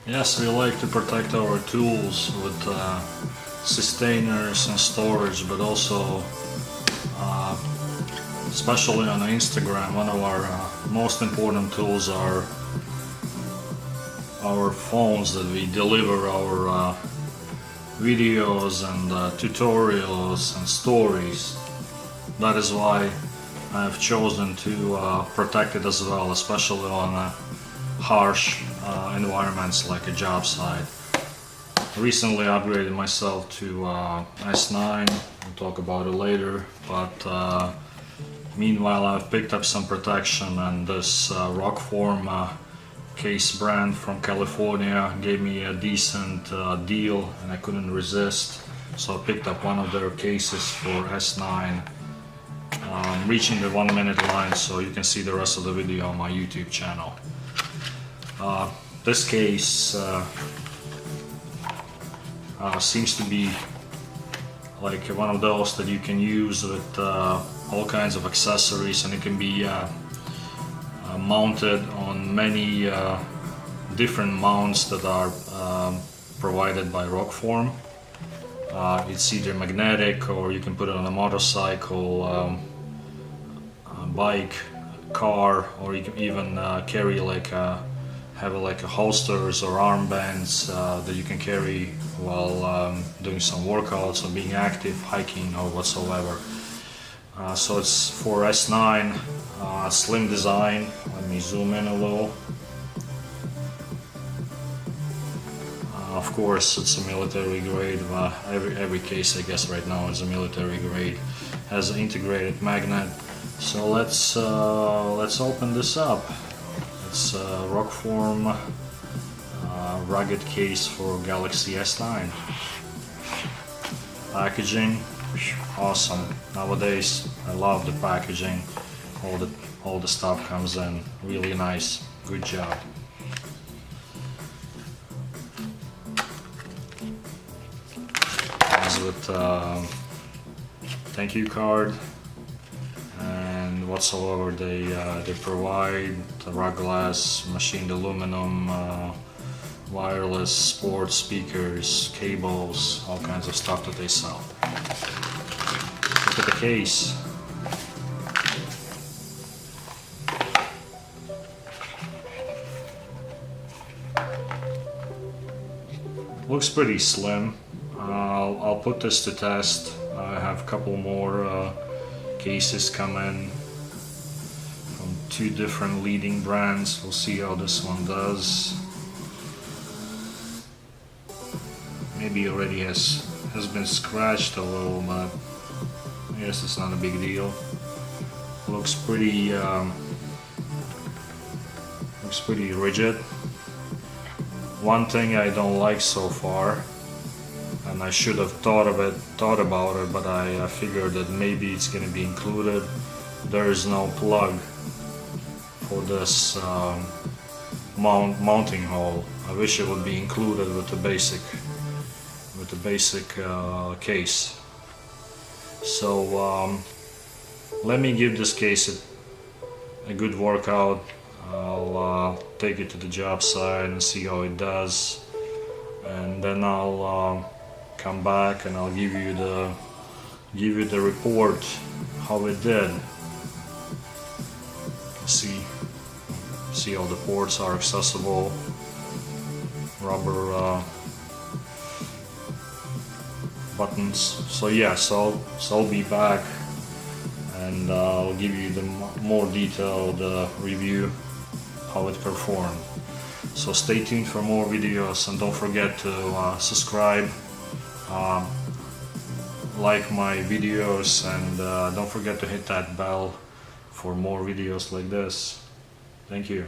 Yes, we like to protect our tools with sustainers and storage, but also uh, especially on Instagram, one of our most important tools are our phones that we deliver our videos and tutorials and stories. That is why I have chosen to protect it as well, especially on harsh environments like a job site. Recently upgraded myself to S9, we'll talk about it later, but meanwhile I've picked up some protection, and this Rokform case brand from California gave me a decent deal and I couldn't resist, so I picked up one of their cases for S9. Reaching the 1 minute line, so you can see the rest of the video on my YouTube channel. This case seems to be like one of those that you can use with all kinds of accessories, and it can be mounted on many different mounts that are provided by Rokform. It's either magnetic, or you can put it on a motorcycle, a bike, car, or you can even carry have holsters or armbands that you can carry while doing some workouts or being active, hiking or whatsoever. So it's for S9, slim design. Let me zoom in a little. Of course it's a military grade, every case I guess right now is a military grade. Has an integrated magnet. So let's open this up. It's a Rokform rugged case for Galaxy S9. Packaging, awesome. Nowadays I love the packaging. All the stuff comes in really nice. Good job. Comes with thank you card and whatsoever they provide, the rug glass, machined aluminum, wireless, sports speakers, cables, all kinds of stuff that they sell. Look at the case. Looks pretty slim. I'll put this to test. I have a couple more cases come in from two different leading brands. We'll see how this one does. Maybe already has been scratched a little, but I guess it's not a big deal. Looks pretty rigid. One thing I don't like so far, and I should have thought about it, but I figured that maybe it's going to be included. There is no plug for this mounting hole. I wish it would be included with the basic case. So let me give this case a good workout. I'll take it to the job site and see how it does, and then I'll come back and I'll give you the report how it did. See how the ports are accessible, rubber buttons. So yeah, so I'll be back and I'll give you the more detailed review how it performed. So stay tuned for more videos, and don't forget to subscribe, like my videos, and don't forget to hit that bell for more videos like this. Thank you.